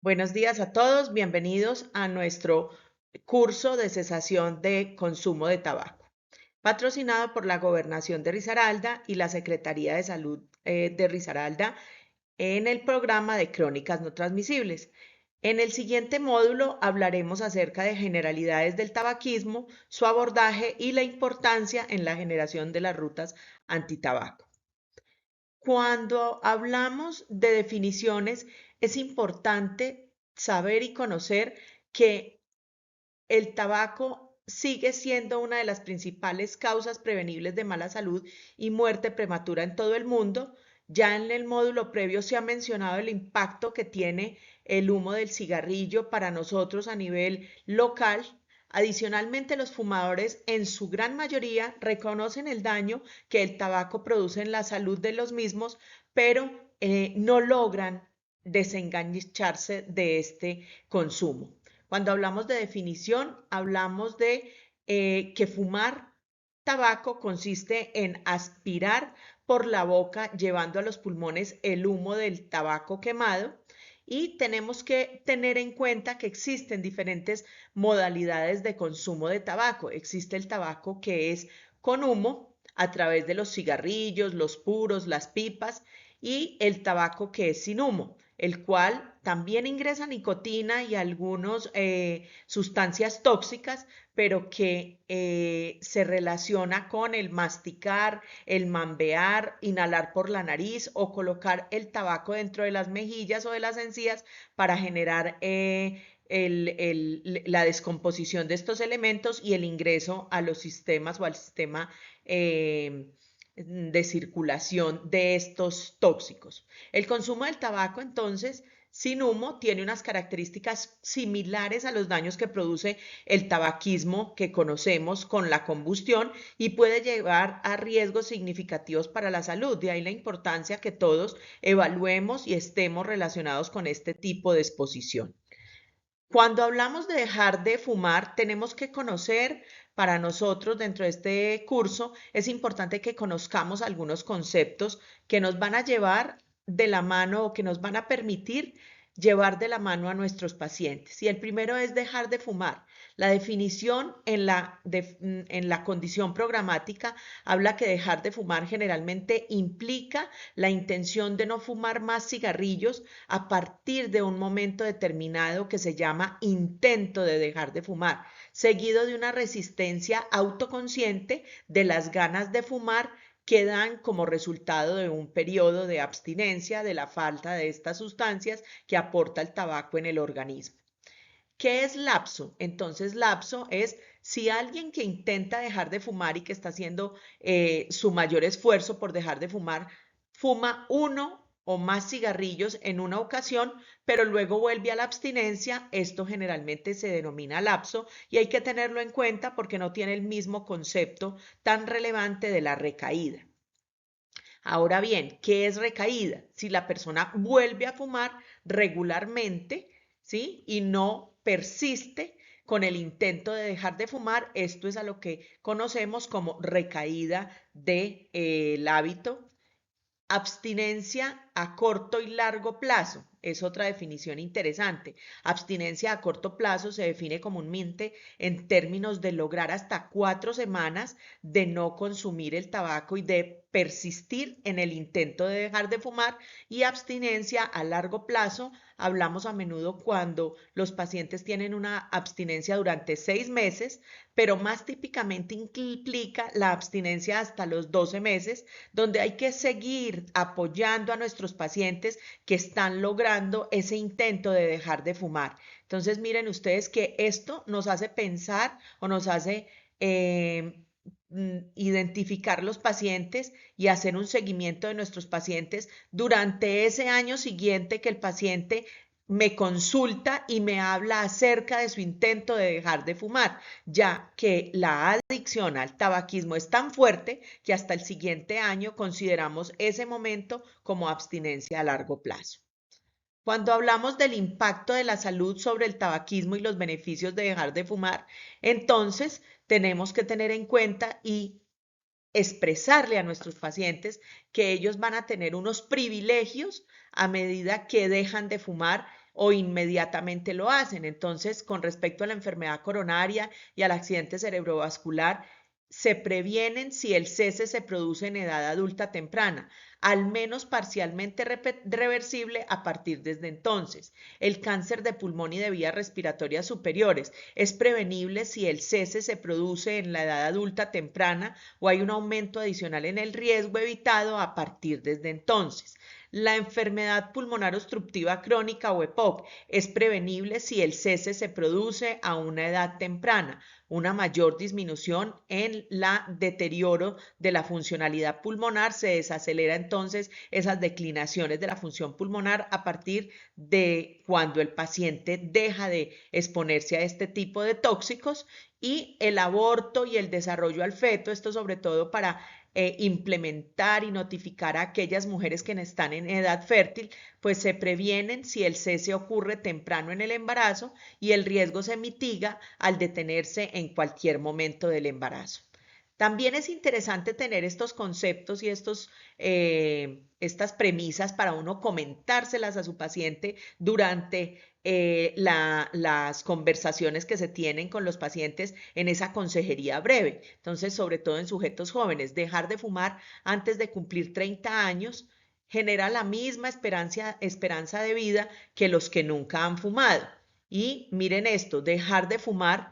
Buenos días a todos, bienvenidos a nuestro curso de cesación de consumo de tabaco, patrocinado por la Gobernación de Risaralda y la Secretaría de Salud de Risaralda en el programa de Crónicas No Transmisibles. En el siguiente módulo hablaremos acerca de generalidades del tabaquismo, su abordaje y la importancia en la generación de las rutas antitabaco. Cuando hablamos de definiciones, es importante saber y conocer que el tabaco sigue siendo una de las principales causas prevenibles de mala salud y muerte prematura en todo el mundo. Ya en el módulo previo se ha mencionado el impacto que tiene el humo del cigarrillo para nosotros a nivel local. Adicionalmente, los fumadores en su gran mayoría reconocen el daño que el tabaco produce en la salud de los mismos, pero no logran desengancharse de este consumo. Cuando hablamos de definición, hablamos de que fumar tabaco consiste en aspirar por la boca llevando a los pulmones el humo del tabaco quemado, y tenemos que tener en cuenta que existen diferentes modalidades de consumo de tabaco. Existe el tabaco que es con humo a través de los cigarrillos, los puros, las pipas, y el tabaco que es sin humo, el cual también ingresa nicotina y algunas sustancias tóxicas, pero que se relaciona con el masticar, el mambear, inhalar por la nariz o colocar el tabaco dentro de las mejillas o de las encías para generar la descomposición de estos elementos y el ingreso a los sistemas o al sistema de circulación de estos tóxicos. El consumo del tabaco, entonces, sin humo, tiene unas características similares a los daños que produce el tabaquismo que conocemos con la combustión y puede llevar a riesgos significativos para la salud. De ahí la importancia que todos evaluemos y estemos relacionados con este tipo de exposición. Cuando hablamos de dejar de fumar, tenemos que conocer, para nosotros dentro de este curso, es importante que conozcamos algunos conceptos que nos van a llevar de la mano o que nos van a permitir llevar de la mano a nuestros pacientes. Y el primero es dejar de fumar. La definición en la condición programática habla que dejar de fumar generalmente implica la intención de no fumar más cigarrillos a partir de un momento determinado que se llama intento de dejar de fumar, seguido de una resistencia autoconsciente de las ganas de fumar que dan como resultado de un periodo de abstinencia de la falta de estas sustancias que aporta el tabaco en el organismo. ¿Qué es lapso? Entonces, lapso es si alguien que intenta dejar de fumar y que está haciendo su mayor esfuerzo por dejar de fumar, fuma uno o más cigarrillos en una ocasión, pero luego vuelve a la abstinencia, esto generalmente se denomina lapso y hay que tenerlo en cuenta porque no tiene el mismo concepto tan relevante de la recaída. Ahora bien, ¿qué es recaída? Si la persona vuelve a fumar regularmente, ¿sí? Y no persiste con el intento de dejar de fumar, esto es a lo que conocemos como recaída del hábito. Abstinencia a corto y largo plazo es otra definición interesante. Abstinencia a corto plazo se define comúnmente en términos de lograr hasta 4 semanas de no consumir el tabaco y de persistir en el intento de dejar de fumar. Y abstinencia a largo plazo hablamos a menudo cuando los pacientes tienen una abstinencia durante 6 meses, pero más típicamente implica la abstinencia hasta los 12 meses, donde hay que seguir apoyando a nuestros pacientes que están logrando ese intento de dejar de fumar. Entonces, miren ustedes que esto nos hace pensar o nos hace identificar los pacientes y hacer un seguimiento de nuestros pacientes durante ese año siguiente que el paciente me consulta y me habla acerca de su intento de dejar de fumar, ya que la adicción al tabaquismo es tan fuerte que hasta el siguiente año consideramos ese momento como abstinencia a largo plazo. Cuando hablamos del impacto de la salud sobre el tabaquismo y los beneficios de dejar de fumar, entonces tenemos que tener en cuenta y expresarle a nuestros pacientes que ellos van a tener unos privilegios a medida que dejan de fumar o inmediatamente lo hacen. Entonces, con respecto a la enfermedad coronaria y al accidente cerebrovascular, se previenen si el cese se produce en edad adulta temprana, al menos parcialmente reversible a partir desde entonces. El cáncer de pulmón y de vías respiratorias superiores es prevenible si el cese se produce en la edad adulta temprana o hay un aumento adicional en el riesgo evitado a partir desde entonces. La enfermedad pulmonar obstructiva crónica o EPOC es prevenible si el cese se produce a una edad temprana, una mayor disminución en la deterioro de la funcionalidad pulmonar, se desacelera entonces esas declinaciones de la función pulmonar a partir de cuando el paciente deja de exponerse a este tipo de tóxicos, y el aborto y el desarrollo al feto, esto sobre todo para implementar y notificar a aquellas mujeres que están en edad fértil, pues se previenen si el cese ocurre temprano en el embarazo y el riesgo se mitiga al detenerse en cualquier momento del embarazo. También es interesante tener estos conceptos y estas premisas para uno comentárselas a su paciente durante las conversaciones que se tienen con los pacientes en esa consejería breve. Entonces, sobre todo en sujetos jóvenes, dejar de fumar antes de cumplir 30 años genera la misma esperanza de vida que los que nunca han fumado. Y miren esto, dejar de fumar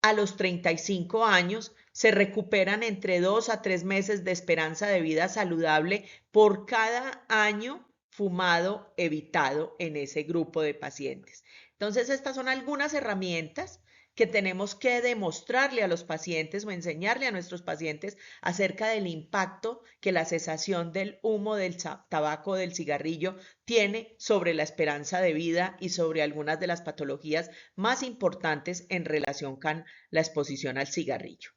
a los 35 años se recuperan entre 2 a 3 meses de esperanza de vida saludable por cada año fumado evitado en ese grupo de pacientes. Entonces, estas son algunas herramientas que tenemos que demostrarle a los pacientes o enseñarle a nuestros pacientes acerca del impacto que la cesación del humo del tabaco, del cigarrillo, tiene sobre la esperanza de vida y sobre algunas de las patologías más importantes en relación con la exposición al cigarrillo.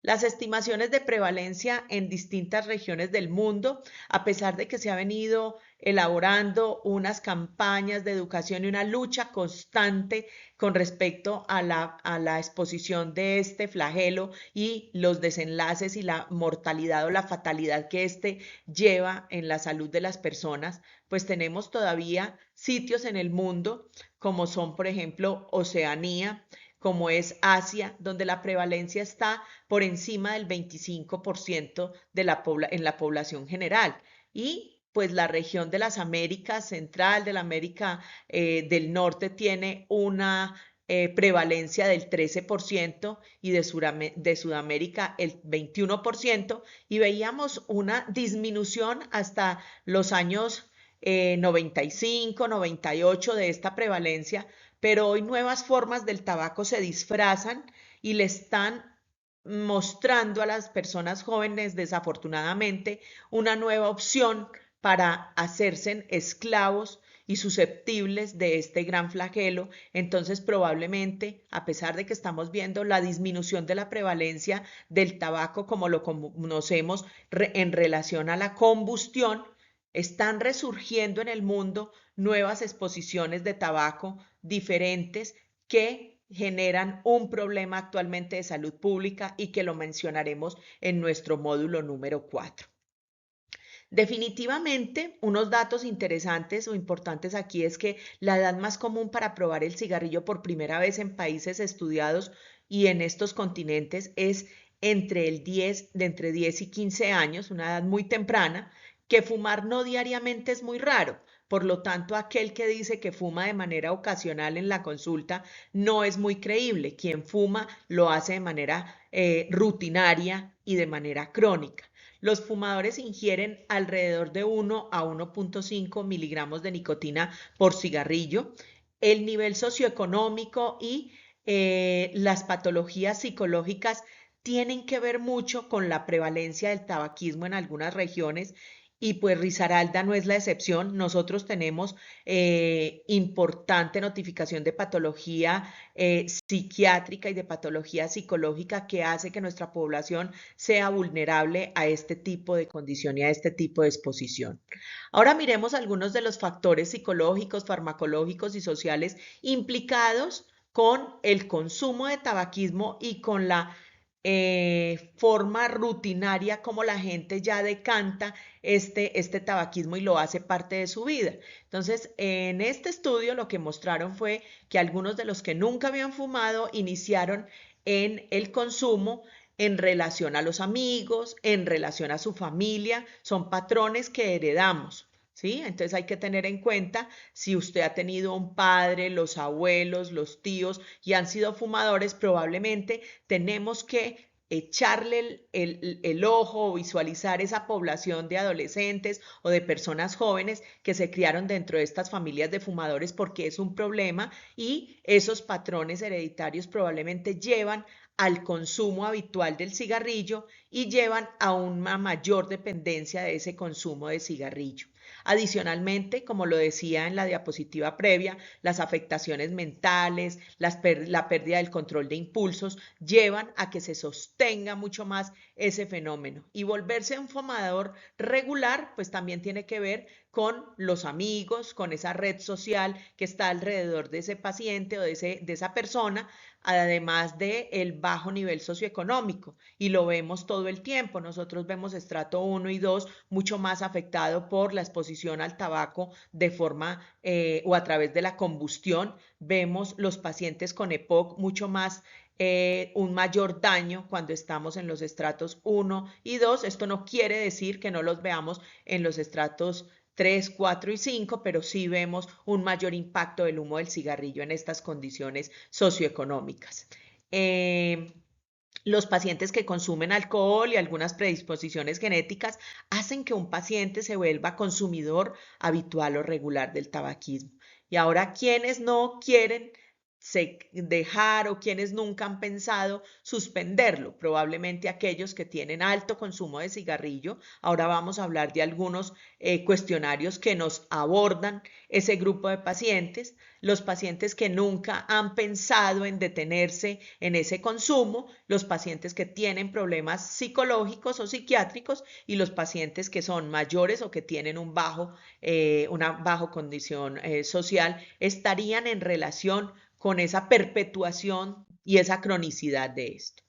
Las estimaciones de prevalencia en distintas regiones del mundo, a pesar de que se ha venido elaborando unas campañas de educación y una lucha constante con respecto a la exposición de este flagelo y los desenlaces y la mortalidad o la fatalidad que este lleva en la salud de las personas, pues tenemos todavía sitios en el mundo como son, por ejemplo, Oceanía, como es Asia, donde la prevalencia está por encima del 25% en la población general. Y pues la región de las Américas Central, de la América del Norte, tiene una prevalencia del 13% y de Sudamérica el 21%, y veíamos una disminución hasta los años 95, 98 de esta prevalencia, pero hoy nuevas formas del tabaco se disfrazan y le están mostrando a las personas jóvenes, desafortunadamente, una nueva opción para hacerse esclavos y susceptibles de este gran flagelo. Entonces, probablemente, a pesar de que estamos viendo la disminución de la prevalencia del tabaco como lo conocemos en relación a la combustión, están resurgiendo en el mundo nuevas exposiciones de tabaco diferentes que generan un problema actualmente de salud pública y que lo mencionaremos en nuestro módulo número 4. Definitivamente, unos datos interesantes o importantes aquí es que la edad más común para probar el cigarrillo por primera vez en países estudiados y en estos continentes es entre 10 y 15 años, una edad muy temprana, que fumar no diariamente es muy raro. Por lo tanto, aquel que dice que fuma de manera ocasional en la consulta no es muy creíble. Quien fuma lo hace de manera rutinaria y de manera crónica. Los fumadores ingieren alrededor de 1 a 1.5 miligramos de nicotina por cigarrillo. El nivel socioeconómico y las patologías psicológicas tienen que ver mucho con la prevalencia del tabaquismo en algunas regiones, y pues Risaralda no es la excepción. Nosotros tenemos importante notificación de patología psiquiátrica y de patología psicológica que hace que nuestra población sea vulnerable a este tipo de condición y a este tipo de exposición. Ahora miremos algunos de los factores psicológicos, farmacológicos y sociales implicados con el consumo de tabaquismo y con la forma rutinaria como la gente ya decanta este tabaquismo y lo hace parte de su vida. Entonces, en este estudio lo que mostraron fue que algunos de los que nunca habían fumado iniciaron en el consumo en relación a los amigos, en relación a su familia, son patrones que heredamos. ¿Sí? Entonces hay que tener en cuenta si usted ha tenido un padre, los abuelos, los tíos y han sido fumadores, probablemente tenemos que echarle el ojo o visualizar esa población de adolescentes o de personas jóvenes que se criaron dentro de estas familias de fumadores porque es un problema y esos patrones hereditarios probablemente llevan al consumo habitual del cigarrillo y llevan a una mayor dependencia de ese consumo de cigarrillo. Adicionalmente, como lo decía en la diapositiva previa, las afectaciones mentales, la pérdida del control de impulsos llevan a que se sostenga mucho más ese fenómeno. Y volverse un fumador regular, pues también tiene que ver con los amigos, con esa red social que está alrededor de ese paciente o de esa persona, además del bajo nivel socioeconómico. Y lo vemos todo el tiempo. Nosotros vemos estrato 1 y 2 mucho más afectado por la exposición al tabaco de forma o a través de la combustión. Vemos los pacientes con EPOC mucho más un mayor daño cuando estamos en los estratos 1 y 2. Esto no quiere decir que no los veamos en los estratos 3, 4 y 5, pero sí vemos un mayor impacto del humo del cigarrillo en estas condiciones socioeconómicas. Los pacientes que consumen alcohol y algunas predisposiciones genéticas hacen que un paciente se vuelva consumidor habitual o regular del tabaquismo. Y ahora, quienes no quieren dejar o quienes nunca han pensado suspenderlo, probablemente aquellos que tienen alto consumo de cigarrillo. Ahora vamos a hablar de algunos cuestionarios que nos abordan ese grupo de pacientes, los pacientes que nunca han pensado en detenerse en ese consumo, los pacientes que tienen problemas psicológicos o psiquiátricos y los pacientes que son mayores o que tienen una baja condición social, estarían en relación con esa perpetuación y esa cronicidad de esto.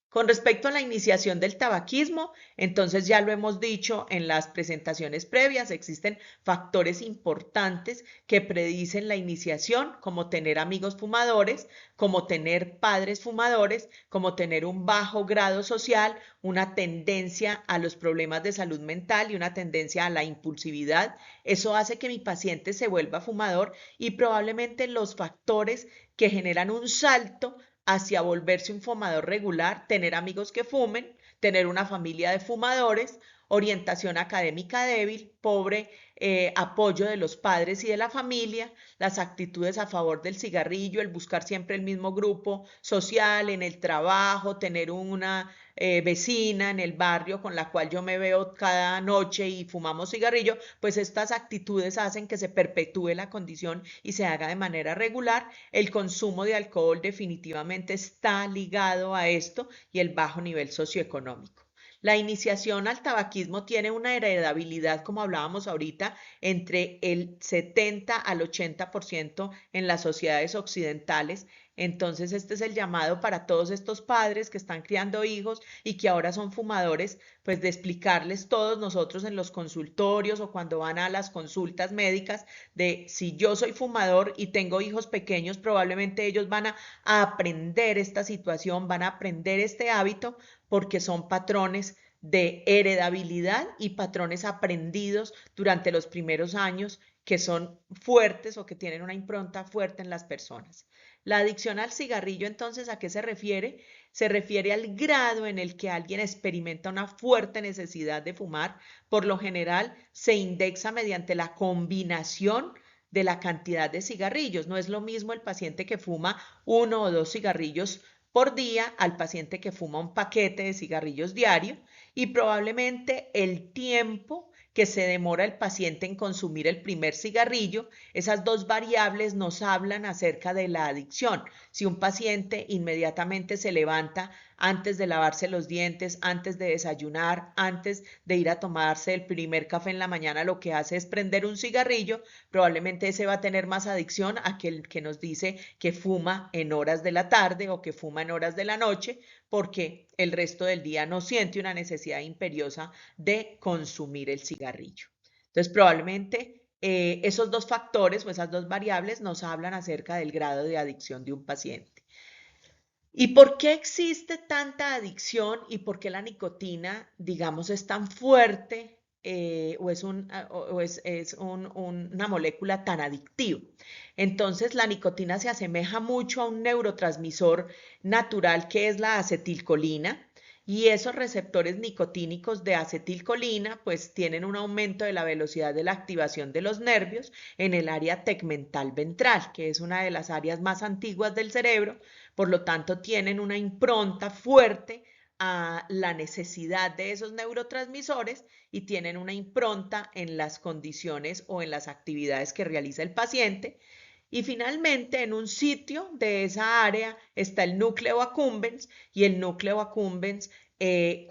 Con respecto a la iniciación del tabaquismo, entonces ya lo hemos dicho en las presentaciones previas, existen factores importantes que predicen la iniciación, como tener amigos fumadores, como tener padres fumadores, como tener un bajo grado social, una tendencia a los problemas de salud mental y una tendencia a la impulsividad. Eso hace que mi paciente se vuelva fumador y probablemente los factores que generan un salto hacia volverse un fumador regular, tener amigos que fumen, tener una familia de fumadores, orientación académica débil, pobre apoyo de los padres y de la familia, las actitudes a favor del cigarrillo, el buscar siempre el mismo grupo social, en el trabajo, tener una vecina en el barrio con la cual yo me veo cada noche y fumamos cigarrillo, pues estas actitudes hacen que se perpetúe la condición y se haga de manera regular. El consumo de alcohol definitivamente está ligado a esto y el bajo nivel socioeconómico. La iniciación al tabaquismo tiene una heredabilidad, como hablábamos ahorita, entre el 70 al 80% en las sociedades occidentales. Entonces, este es el llamado para todos estos padres que están criando hijos y que ahora son fumadores, pues de explicarles todos nosotros en los consultorios o cuando van a las consultas médicas de si yo soy fumador y tengo hijos pequeños, probablemente ellos van a aprender esta situación, van a aprender este hábito porque son patrones de heredabilidad y patrones aprendidos durante los primeros años que son fuertes o que tienen una impronta fuerte en las personas. La adicción al cigarrillo, entonces, ¿a qué se refiere? Se refiere al grado en el que alguien experimenta una fuerte necesidad de fumar. Por lo general, se indexa mediante la combinación de la cantidad de cigarrillos. No es lo mismo el paciente que fuma 1 o 2 cigarrillos por día al paciente que fuma un paquete de cigarrillos diario y probablemente el tiempo que se demora el paciente en consumir el primer cigarrillo, esas dos variables nos hablan acerca de la adicción. Si un paciente inmediatamente se levanta antes de lavarse los dientes, antes de desayunar, antes de ir a tomarse el primer café en la mañana, lo que hace es prender un cigarrillo, probablemente ese va a tener más adicción a aquel que nos dice que fuma en horas de la tarde o que fuma en horas de la noche, porque el resto del día no siente una necesidad imperiosa de consumir el cigarrillo. Entonces, probablemente esos dos factores o esas dos variables nos hablan acerca del grado de adicción de un paciente. ¿Y por qué existe tanta adicción y por qué la nicotina, digamos, es tan fuerte una molécula tan adictiva? Entonces, la nicotina se asemeja mucho a un neurotransmisor natural que es la acetilcolina. Y esos receptores nicotínicos de acetilcolina pues tienen un aumento de la velocidad de la activación de los nervios en el área tegmental ventral, que es una de las áreas más antiguas del cerebro. Por lo tanto, tienen una impronta fuerte a la necesidad de esos neurotransmisores y tienen una impronta en las condiciones o en las actividades que realiza el paciente. Y finalmente, en un sitio de esa área está el núcleo accumbens y el núcleo accumbens,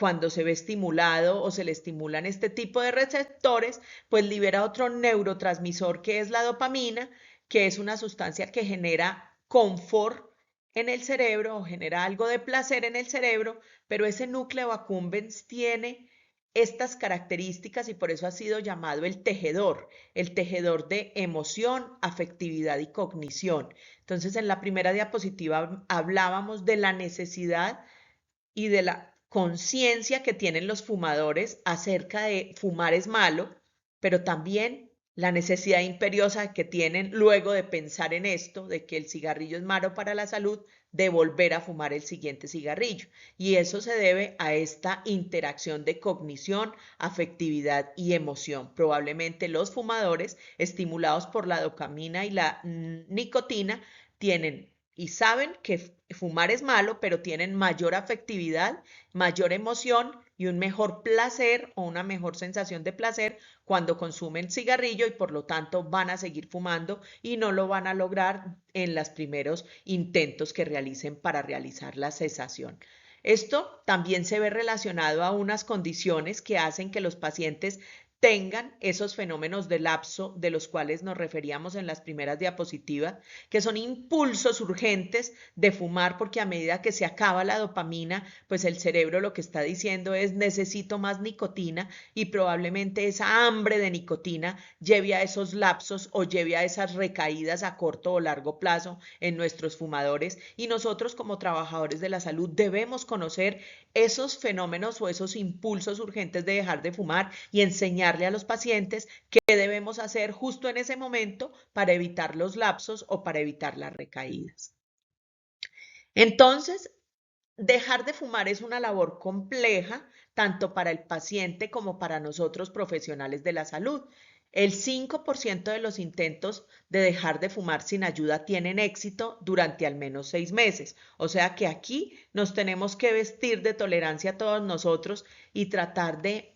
cuando se ve estimulado o se le estimulan este tipo de receptores, pues libera otro neurotransmisor que es la dopamina, que es una sustancia que genera confort en el cerebro o genera algo de placer en el cerebro, pero ese núcleo accumbens tiene estas características y por eso ha sido llamado el tejedor de emoción, afectividad y cognición. Entonces, en la primera diapositiva hablábamos de la necesidad y de la conciencia que tienen los fumadores acerca de fumar es malo, pero también la necesidad imperiosa que tienen luego de pensar en esto, de que el cigarrillo es malo para la salud, de volver a fumar el siguiente cigarrillo. Y eso se debe a esta interacción de cognición, afectividad y emoción. Probablemente los fumadores, estimulados por la dopamina y la nicotina, tienen y saben que fumar es malo, pero tienen mayor afectividad, mayor emoción y un mejor placer o una mejor sensación de placer cuando consumen cigarrillo y por lo tanto van a seguir fumando y no lo van a lograr en los primeros intentos que realicen para realizar la cesación. Esto también se ve relacionado a unas condiciones que hacen que los pacientes tengan esos fenómenos de lapso de los cuales nos referíamos en las primeras diapositivas, que son impulsos urgentes de fumar porque a medida que se acaba la dopamina, pues el cerebro lo que está diciendo es necesito más nicotina y probablemente esa hambre de nicotina lleve a esos lapsos o lleve a esas recaídas a corto o largo plazo en nuestros fumadores y nosotros como trabajadores de la salud debemos conocer esos fenómenos o esos impulsos urgentes de dejar de fumar y enseñarle a los pacientes qué debemos hacer justo en ese momento para evitar los lapsos o para evitar las recaídas. Entonces, dejar de fumar es una labor compleja, tanto para el paciente como para nosotros profesionales de la salud. El 5% de los intentos de dejar de fumar sin ayuda tienen éxito durante al menos 6 meses. O sea que aquí nos tenemos que vestir de tolerancia todos nosotros y tratar de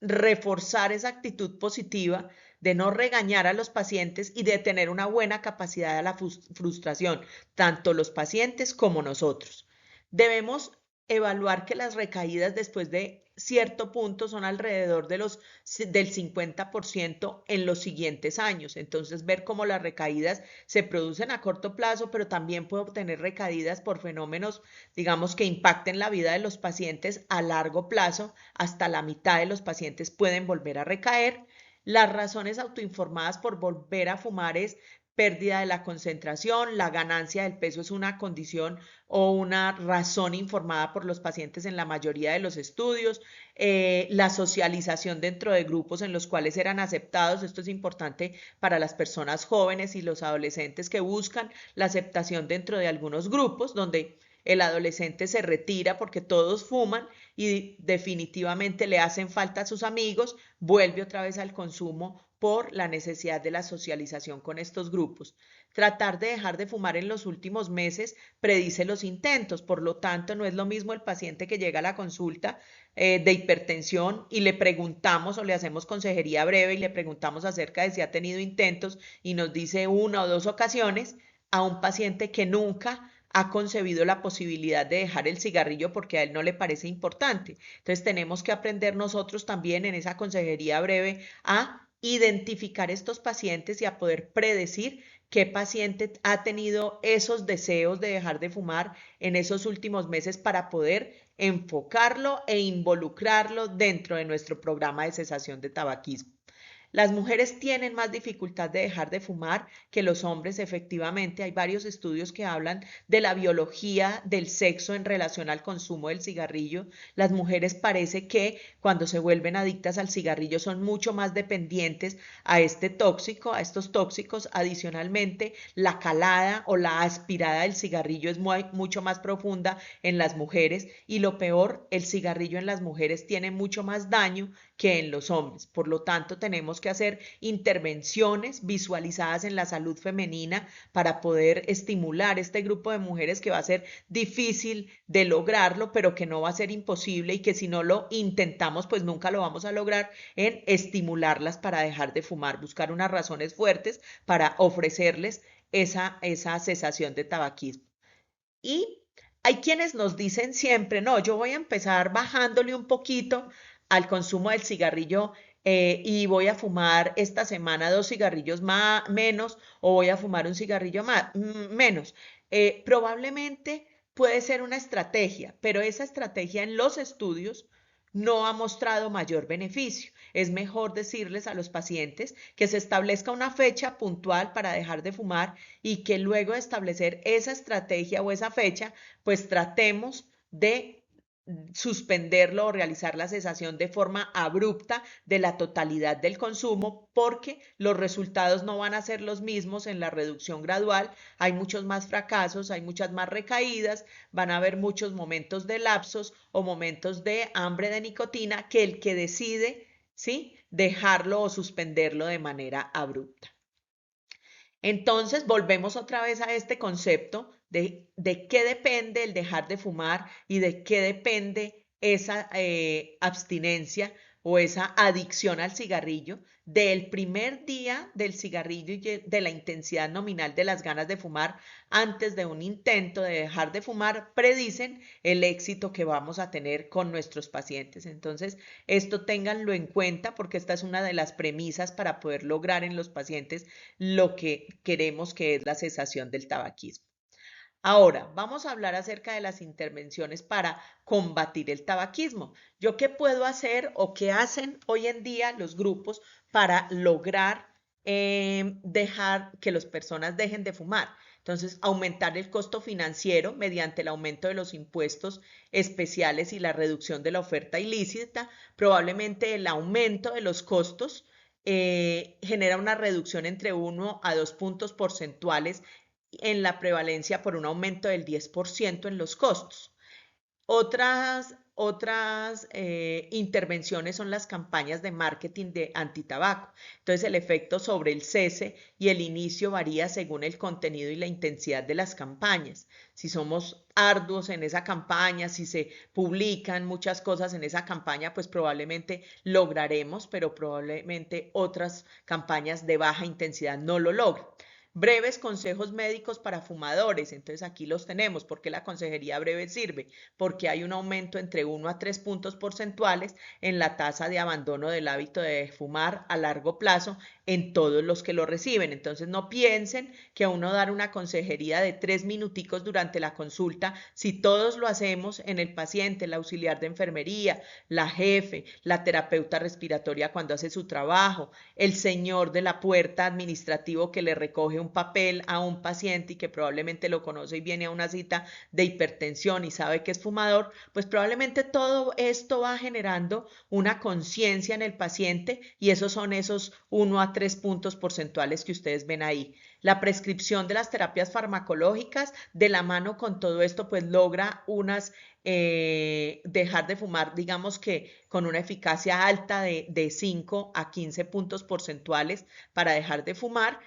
reforzar esa actitud positiva, de no regañar a los pacientes y de tener una buena capacidad de la frustración, tanto los pacientes como nosotros. Debemos evaluar que las recaídas después de cierto punto son alrededor del 50% en los siguientes años. Entonces, ver cómo las recaídas se producen a corto plazo, pero también puede obtener recaídas por fenómenos, digamos, que impacten la vida de los pacientes a largo plazo. Hasta la mitad de los pacientes pueden volver a recaer. Las razones autoinformadas por volver a fumar es pérdida de la concentración, la ganancia del peso es una condición o una razón informada por los pacientes en la mayoría de los estudios, la socialización dentro de grupos en los cuales eran aceptados, esto es importante para las personas jóvenes y los adolescentes que buscan la aceptación dentro de algunos grupos donde el adolescente se retira porque todos fuman y definitivamente le hacen falta a sus amigos, vuelve otra vez al consumo por la necesidad de la socialización con estos grupos. Tratar de dejar de fumar en los últimos meses predice los intentos, por lo tanto no es lo mismo el paciente que llega a la consulta de hipertensión y le preguntamos o le hacemos consejería breve y le preguntamos acerca de si ha tenido intentos y nos dice una o dos ocasiones, a un paciente que nunca ha concebido la posibilidad de dejar el cigarrillo porque a él no le parece importante. Entonces tenemos que aprender nosotros también en esa consejería breve a identificar estos pacientes y a poder predecir qué paciente ha tenido esos deseos de dejar de fumar en esos últimos meses para poder enfocarlo e involucrarlo dentro de nuestro programa de cesación de tabaquismo. Las mujeres tienen más dificultad de dejar de fumar que los hombres, efectivamente. Hay varios estudios que hablan de la biología del sexo en relación al consumo del cigarrillo. Las mujeres parece que cuando se vuelven adictas al cigarrillo son mucho más dependientes a este tóxico, a estos tóxicos. Adicionalmente, la calada o la aspirada del cigarrillo es mucho más profunda en las mujeres y lo peor, el cigarrillo en las mujeres tiene mucho más daño que en los hombres. Por lo tanto, tenemos que hacer intervenciones visualizadas en la salud femenina para poder estimular este grupo de mujeres que va a ser difícil de lograrlo, pero que no va a ser imposible y que si no lo intentamos, pues nunca lo vamos a lograr en estimularlas para dejar de fumar, buscar unas razones fuertes para ofrecerles esa cesación de tabaquismo. Y hay quienes nos dicen siempre, no, yo voy a empezar bajándole un poquito al consumo del cigarrillo y voy a fumar esta semana 2 cigarrillos más, menos o voy a fumar un cigarrillo más, menos. Probablemente puede ser una estrategia, pero esa estrategia en los estudios no ha mostrado mayor beneficio. Es mejor decirles a los pacientes que se establezca una fecha puntual para dejar de fumar y que luego de establecer esa estrategia o esa fecha, pues tratemos de suspenderlo o realizar la cesación de forma abrupta de la totalidad del consumo porque los resultados no van a ser los mismos en la reducción gradual, hay muchos más fracasos, hay muchas más recaídas, van a haber muchos momentos de lapsos o momentos de hambre de nicotina que el que decide, ¿sí?, dejarlo o suspenderlo de manera abrupta. Entonces, volvemos otra vez a este concepto de qué depende el dejar de fumar y de qué depende esa abstinencia o esa adicción al cigarrillo del primer día del cigarrillo y de la intensidad nominal de las ganas de fumar antes de un intento de dejar de fumar, predicen el éxito que vamos a tener con nuestros pacientes. Entonces, esto ténganlo en cuenta porque esta es una de las premisas para poder lograr en los pacientes lo que queremos, que es la cesación del tabaquismo. Ahora, vamos a hablar acerca de las intervenciones para combatir el tabaquismo. ¿Yo qué puedo hacer o qué hacen hoy en día los grupos para lograr dejar que las personas dejen de fumar? Entonces, aumentar el costo financiero mediante el aumento de los impuestos especiales y la reducción de la oferta ilícita. Probablemente el aumento de los costos genera una reducción entre 1 a 2 puntos porcentuales en la prevalencia por un aumento del 10% en los costos. Otras intervenciones son las campañas de marketing de antitabaco. Entonces, el efecto sobre el cese y el inicio varía según el contenido y la intensidad de las campañas. Si somos arduos en esa campaña, si se publican muchas cosas en esa campaña, pues probablemente lograremos, pero probablemente otras campañas de baja intensidad no lo logren. Breves consejos médicos para fumadores. Entonces aquí los tenemos. ¿Por qué la consejería breve sirve? Porque hay un aumento entre 1 a 3 puntos porcentuales en la tasa de abandono del hábito de fumar a largo plazo en todos los que lo reciben. Entonces no piensen que a uno dar una consejería de 3 minuticos durante la consulta, si todos lo hacemos en el paciente, el auxiliar de enfermería, la jefe, la terapeuta respiratoria cuando hace su trabajo, el señor de la puerta administrativo que le recoge un papel a un paciente y que probablemente lo conoce y viene a una cita de hipertensión y sabe que es fumador, pues probablemente todo esto va generando una conciencia en el paciente y esos son esos 1 a 3 puntos porcentuales que ustedes ven ahí. La prescripción de las terapias farmacológicas de la mano con todo esto pues logra dejar de fumar, digamos que con una eficacia alta de 5 a 15 puntos porcentuales para dejar de fumar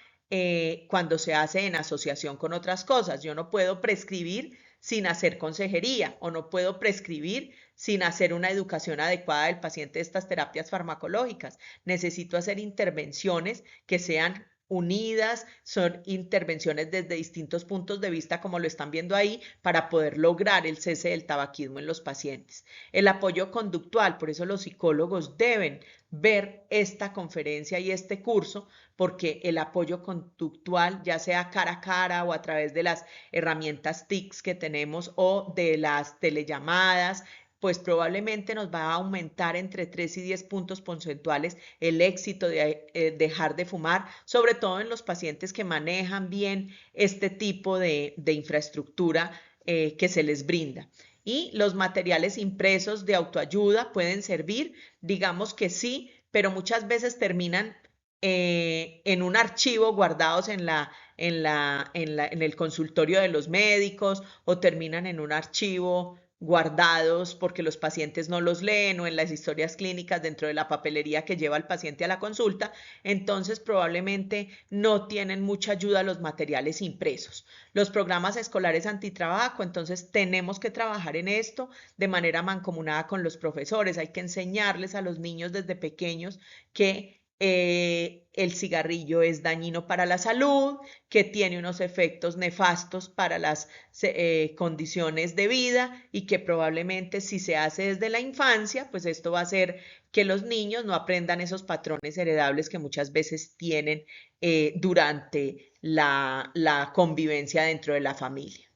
cuando se hace en asociación con otras cosas. Yo no puedo prescribir sin hacer consejería o no puedo prescribir sin hacer una educación adecuada del paciente de estas terapias farmacológicas. Necesito hacer intervenciones que sean unidas, son intervenciones desde distintos puntos de vista, como lo están viendo ahí, para poder lograr el cese del tabaquismo en los pacientes. El apoyo conductual, por eso los psicólogos deben ver esta conferencia y este curso, porque el apoyo conductual, ya sea cara a cara o a través de las herramientas TICs que tenemos o de las telellamadas, pues probablemente nos va a aumentar entre 3 y 10 puntos porcentuales el éxito de dejar de fumar, sobre todo en los pacientes que manejan bien este tipo de infraestructura que se les brinda. Y los materiales impresos de autoayuda pueden servir, digamos que sí, pero muchas veces terminan en un archivo guardados en el consultorio de los médicos o terminan en un archivo guardados porque los pacientes no los leen o en las historias clínicas dentro de la papelería que lleva el paciente a la consulta, entonces probablemente no tienen mucha ayuda los materiales impresos. Los programas escolares antitrabajo, entonces tenemos que trabajar en esto de manera mancomunada con los profesores, hay que enseñarles a los niños desde pequeños que el cigarrillo es dañino para la salud, que tiene unos efectos nefastos para las condiciones de vida y que probablemente si se hace desde la infancia, pues esto va a hacer que los niños no aprendan esos patrones heredables que muchas veces tienen durante la convivencia dentro de la familia.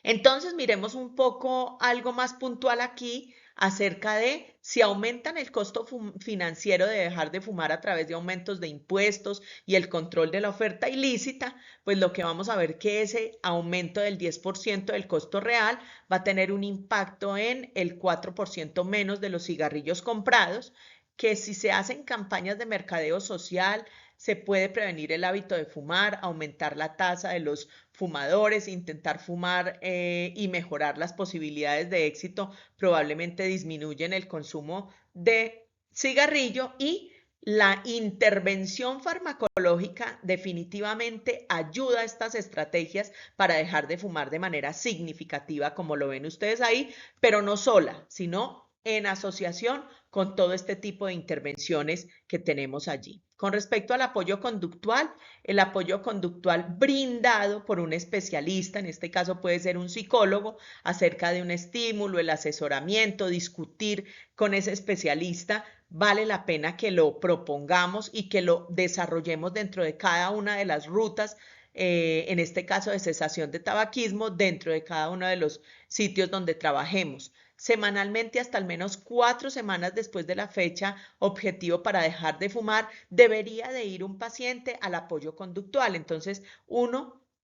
Entonces, miremos un poco algo más puntual aquí acerca de si aumentan el costo financiero de dejar de fumar a través de aumentos de impuestos y el control de la oferta ilícita, pues lo que vamos a ver que ese aumento del 10% del costo real va a tener un impacto en el 4% menos de los cigarrillos comprados, que si se hacen campañas de mercadeo social, se puede prevenir el hábito de fumar, aumentar la tasa de los fumadores, intentar fumar y mejorar las posibilidades de éxito, probablemente disminuyen el consumo de cigarrillo y la intervención farmacológica definitivamente ayuda a estas estrategias para dejar de fumar de manera significativa, como lo ven ustedes ahí, pero no sola, sino en asociación con todo este tipo de intervenciones que tenemos allí. Con respecto al apoyo conductual, el apoyo conductual brindado por un especialista, en este caso puede ser un psicólogo, acerca de un estímulo, el asesoramiento, discutir con ese especialista, vale la pena que lo propongamos y que lo desarrollemos dentro de cada una de las rutas, en este caso de cesación de tabaquismo, dentro de cada uno de los sitios donde trabajemos. Semanalmente, hasta al menos 4 semanas después de la fecha objetivo para dejar de fumar, debería de ir un paciente al apoyo conductual. Entonces,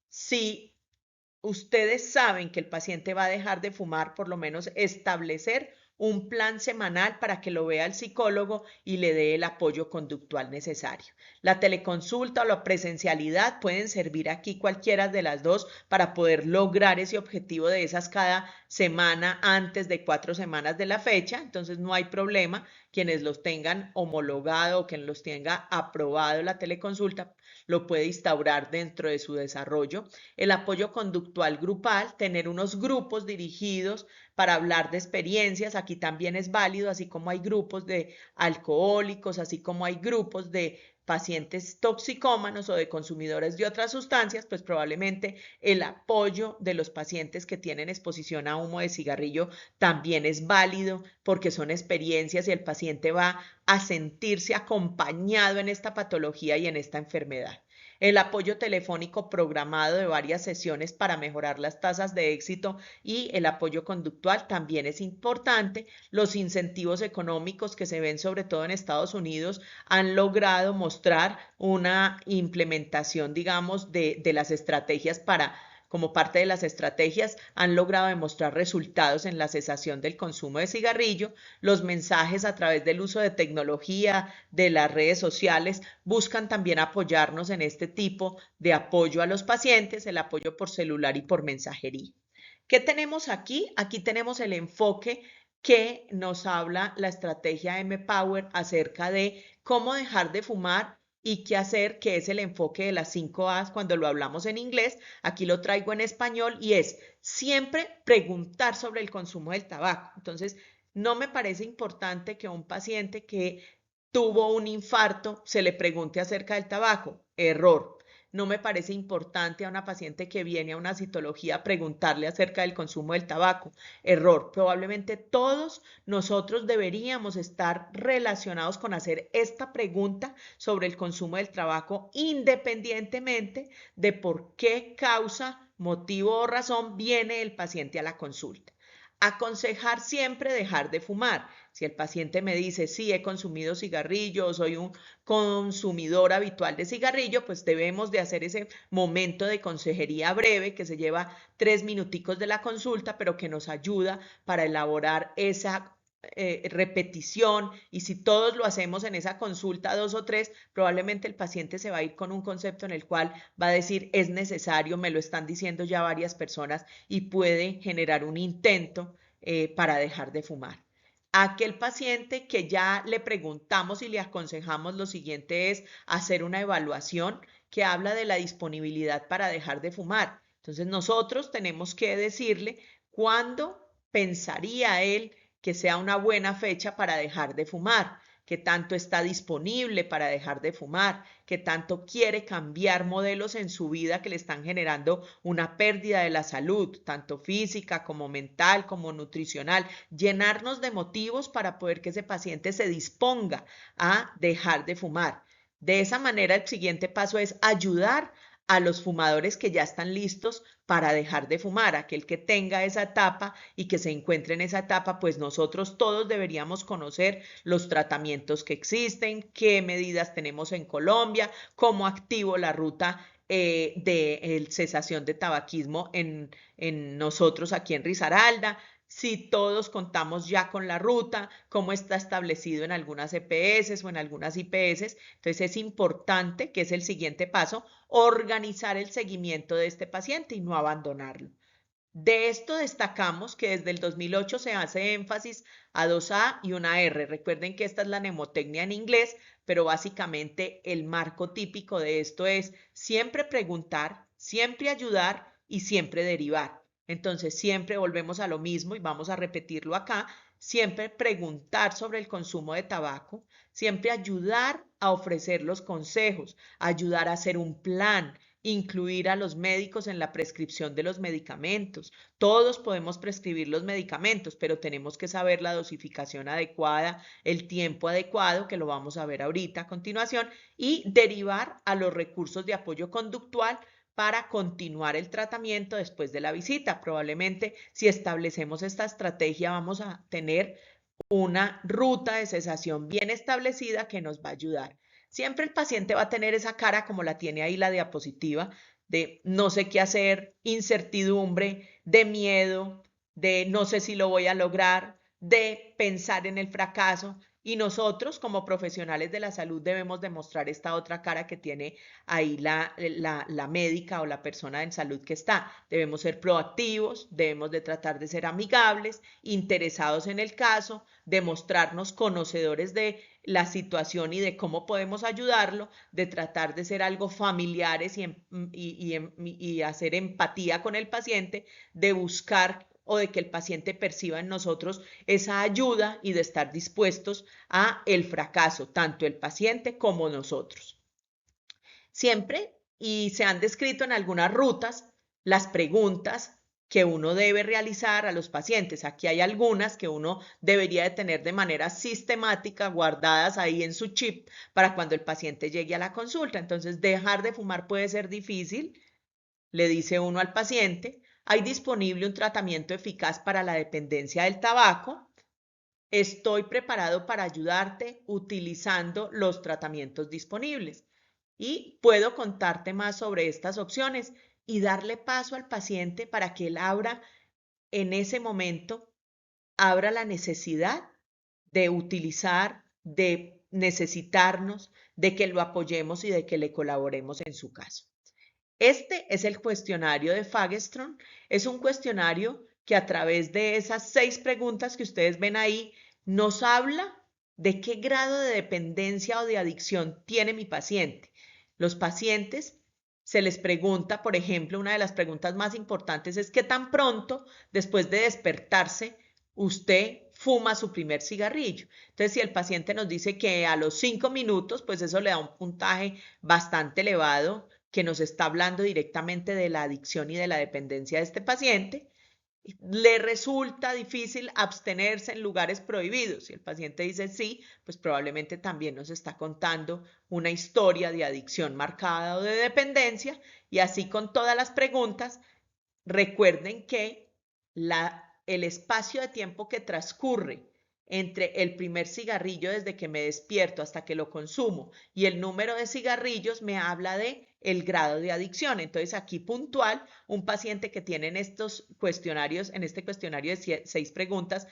si ustedes saben que el paciente va a dejar de fumar, por lo menos establecer un plan semanal para que lo vea el psicólogo y le dé el apoyo conductual necesario. La teleconsulta o la presencialidad pueden servir aquí cualquiera de las dos para poder lograr ese objetivo de esas cada semana antes de 4 semanas de la fecha. Entonces no hay problema. Quienes los tengan homologado o quien los tenga aprobado la teleconsulta lo puede instaurar dentro de su desarrollo. El apoyo conductual grupal, tener unos grupos dirigidos para hablar de experiencias, aquí también es válido, así como hay grupos de alcohólicos, así como hay grupos de pacientes toxicómanos o de consumidores de otras sustancias, pues probablemente el apoyo de los pacientes que tienen exposición a humo de cigarrillo también es válido porque son experiencias y el paciente va a sentirse acompañado en esta patología y en esta enfermedad. El apoyo telefónico programado de varias sesiones para mejorar las tasas de éxito y el apoyo conductual también es importante. Los incentivos económicos que se ven sobre todo en Estados Unidos han logrado mostrar una implementación, digamos, de las estrategias para como parte de las estrategias, han logrado demostrar resultados en la cesación del consumo de cigarrillo. Los mensajes a través del uso de tecnología, de las redes sociales, buscan también apoyarnos en este tipo de apoyo a los pacientes, el apoyo por celular y por mensajería. ¿Qué tenemos aquí? Aquí tenemos el enfoque que nos habla la estrategia M-Power acerca de cómo dejar de fumar y qué hacer, que es el enfoque de las 5 A's cuando lo hablamos en inglés. Aquí lo traigo en español y es siempre preguntar sobre el consumo del tabaco. Entonces, no me parece importante que a un paciente que tuvo un infarto se le pregunte acerca del tabaco. Error. No me parece importante a una paciente que viene a una citología preguntarle acerca del consumo del tabaco. Error. Probablemente todos nosotros deberíamos estar relacionados con hacer esta pregunta sobre el consumo del tabaco independientemente de por qué causa, motivo o razón viene el paciente a la consulta. Aconsejar siempre dejar de fumar. Si el paciente me dice, sí, he consumido cigarrillo, soy un consumidor habitual de cigarrillo, pues debemos de hacer ese momento de consejería breve que se lleva 3 minuticos de la consulta, pero que nos ayuda para elaborar esa repetición, y si todos lo hacemos en esa consulta 2 o 3, probablemente el paciente se va a ir con un concepto en el cual va a decir es necesario, me lo están diciendo ya varias personas, y puede generar un intento para dejar de fumar. Aquel paciente que ya le preguntamos y le aconsejamos, lo siguiente es hacer una evaluación que habla de la disponibilidad para dejar de fumar. Entonces nosotros tenemos que decirle cuándo pensaría él que sea una buena fecha para dejar de fumar, qué tanto está disponible para dejar de fumar, qué tanto quiere cambiar modelos en su vida que le están generando una pérdida de la salud, tanto física como mental, como nutricional. Llenarnos de motivos para poder que ese paciente se disponga a dejar de fumar. De esa manera, el siguiente paso es ayudar a los fumadores que ya están listos para dejar de fumar. Aquel que tenga esa etapa y que se encuentre en esa etapa, pues nosotros todos deberíamos conocer los tratamientos que existen, qué medidas tenemos en Colombia, cómo activo la ruta de cesación de tabaquismo en nosotros aquí en Risaralda, si todos contamos ya con la ruta, cómo está establecido en algunas EPS o en algunas IPS. Entonces es importante, que es el siguiente paso, organizar el seguimiento de este paciente y no abandonarlo. De esto destacamos que desde el 2008 se hace énfasis a 2A y una R. Recuerden que esta es la mnemotecnia en inglés, pero básicamente el marco típico de esto es siempre preguntar, siempre ayudar y siempre derivar. Entonces siempre volvemos a lo mismo y vamos a repetirlo acá. Siempre preguntar sobre el consumo de tabaco, siempre ayudar a ofrecer los consejos, ayudar a hacer un plan, incluir a los médicos en la prescripción de los medicamentos. Todos podemos prescribir los medicamentos, pero tenemos que saber la dosificación adecuada, el tiempo adecuado, que lo vamos a ver ahorita a continuación, y derivar a los recursos de apoyo conductual para continuar el tratamiento después de la visita. Probablemente, si establecemos esta estrategia, vamos a tener una ruta de cesación bien establecida que nos va a ayudar. Siempre el paciente va a tener esa cara como la tiene ahí la diapositiva, de no sé qué hacer, incertidumbre, de miedo, de no sé si lo voy a lograr, de pensar en el fracaso. Y nosotros como profesionales de la salud debemos demostrar esta otra cara que tiene ahí la médica o la persona en salud que está. Debemos ser proactivos, debemos de tratar de ser amigables, interesados en el caso, demostrarnos conocedores de la situación y de cómo podemos ayudarlo, de tratar de ser algo familiares y hacer empatía con el paciente, de buscar o de que el paciente perciba en nosotros esa ayuda y de estar dispuestos a el fracaso, tanto el paciente como nosotros. Siempre, y se han descrito en algunas rutas, las preguntas que uno debe realizar a los pacientes. Aquí hay algunas que uno debería de tener de manera sistemática guardadas ahí en su chip para cuando el paciente llegue a la consulta. Entonces, dejar de fumar puede ser difícil, le dice uno al paciente. ¿Hay disponible un tratamiento eficaz para la dependencia del tabaco? Estoy preparado para ayudarte utilizando los tratamientos disponibles. Y puedo contarte más sobre estas opciones y darle paso al paciente para que él abra en ese momento, abra la necesidad de utilizar, de necesitarnos, de que lo apoyemos y de que le colaboremos en su caso. Este es el cuestionario de Fagerström. Es un cuestionario que a través de esas 6 preguntas que ustedes ven ahí nos habla de qué grado de dependencia o de adicción tiene mi paciente. Los pacientes se les pregunta, por ejemplo, una de las preguntas más importantes es qué tan pronto después de despertarse usted fuma su primer cigarrillo. Entonces, si el paciente nos dice que a los 5 minutos, pues eso le da un puntaje bastante elevado que nos está hablando directamente de la adicción y de la dependencia de este paciente. Le resulta difícil abstenerse en lugares prohibidos. Si el paciente dice sí, pues probablemente también nos está contando una historia de adicción marcada o de dependencia. Y así con todas las preguntas, recuerden que el espacio de tiempo que transcurre entre el primer cigarrillo desde que me despierto hasta que lo consumo y el número de cigarrillos me habla de el grado de adicción. Entonces aquí puntual, un paciente que tiene en estos cuestionarios, en este cuestionario de 6 preguntas,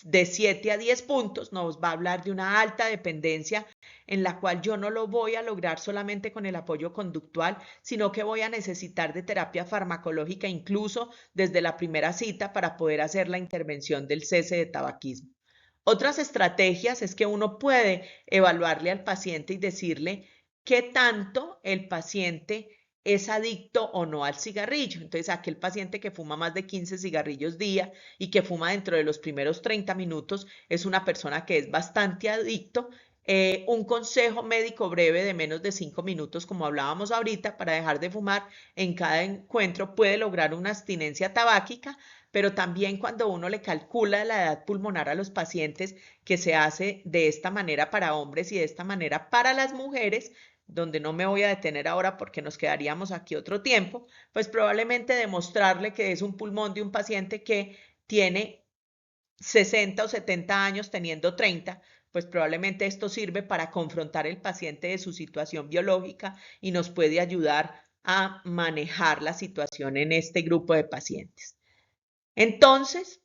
de 7 a 10 puntos, nos va a hablar de una alta dependencia en la cual yo no lo voy a lograr solamente con el apoyo conductual, sino que voy a necesitar de terapia farmacológica incluso desde la primera cita para poder hacer la intervención del cese de tabaquismo. Otras estrategias es que uno puede evaluarle al paciente y decirle qué tanto el paciente es adicto o no al cigarrillo. Entonces, aquel paciente que fuma más de 15 cigarrillos día y que fuma dentro de los primeros 30 minutos es una persona que es bastante adicto. Un consejo médico breve de menos de 5 minutos, como hablábamos ahorita, para dejar de fumar en cada encuentro puede lograr una abstinencia tabáquica, pero también cuando uno le calcula la edad pulmonar a los pacientes, que se hace de esta manera para hombres y de esta manera para las mujeres, donde no me voy a detener ahora porque nos quedaríamos aquí otro tiempo, pues probablemente demostrarle que es un pulmón de un paciente que tiene 60 o 70 años teniendo 30, pues probablemente esto sirve para confrontar el paciente de su situación biológica y nos puede ayudar a manejar la situación en este grupo de pacientes. Entonces,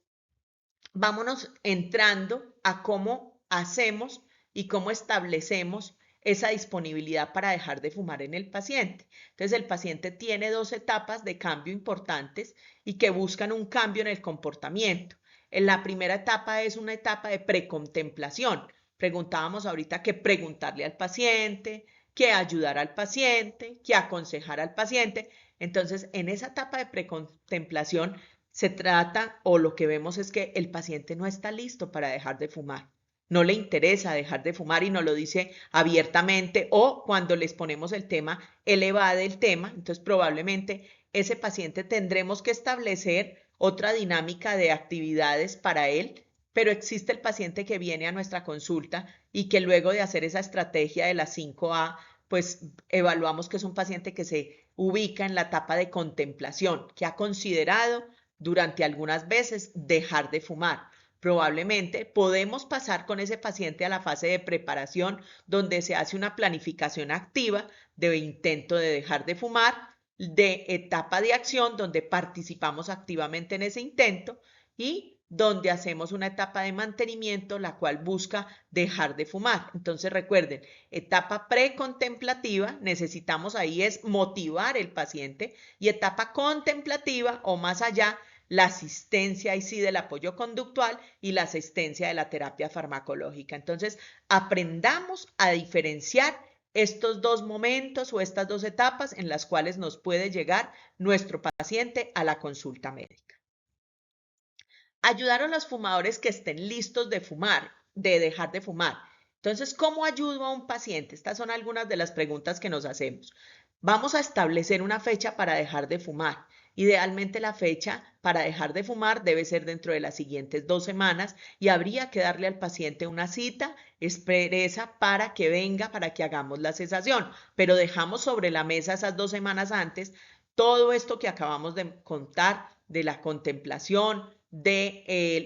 vámonos entrando a cómo hacemos y cómo establecemos esa disponibilidad para dejar de fumar en el paciente. Entonces, el paciente tiene 2 etapas de cambio importantes y que buscan un cambio en el comportamiento. En la primera etapa es una etapa de precontemplación. Preguntábamos ahorita qué preguntarle al paciente, qué ayudar al paciente, qué aconsejar al paciente. Entonces, en esa etapa de precontemplación se trata o lo que vemos es que el paciente no está listo para dejar de fumar. No le interesa dejar de fumar y no lo dice abiertamente o cuando les ponemos el tema, él evade el tema. Entonces probablemente ese paciente tendremos que establecer otra dinámica de actividades para él, pero existe el paciente que viene a nuestra consulta y que luego de hacer esa estrategia de las 5A, pues evaluamos que es un paciente que se ubica en la etapa de contemplación, que ha considerado durante algunas veces dejar de fumar. Probablemente podemos pasar con ese paciente a la fase de preparación, donde se hace una planificación activa de intento de dejar de fumar, de etapa de acción, donde participamos activamente en ese intento y donde hacemos una etapa de mantenimiento, la cual busca dejar de fumar. Entonces recuerden, etapa precontemplativa, necesitamos ahí es motivar el paciente, y etapa contemplativa o más allá, la asistencia y sí del apoyo conductual y la asistencia de la terapia farmacológica. Entonces, aprendamos a diferenciar estos 2 momentos o estas 2 etapas en las cuales nos puede llegar nuestro paciente a la consulta médica. Ayudar a los fumadores que estén listos de fumar, de dejar de fumar. Entonces, ¿cómo ayudo a un paciente? Estas son algunas de las preguntas que nos hacemos. Vamos a establecer una fecha para dejar de fumar. Idealmente la fecha para dejar de fumar debe ser dentro de las siguientes 2 semanas y habría que darle al paciente una cita expresa para que venga, para que hagamos la cesación. Pero dejamos sobre la mesa esas 2 semanas antes todo esto que acabamos de contar de la contemplación, de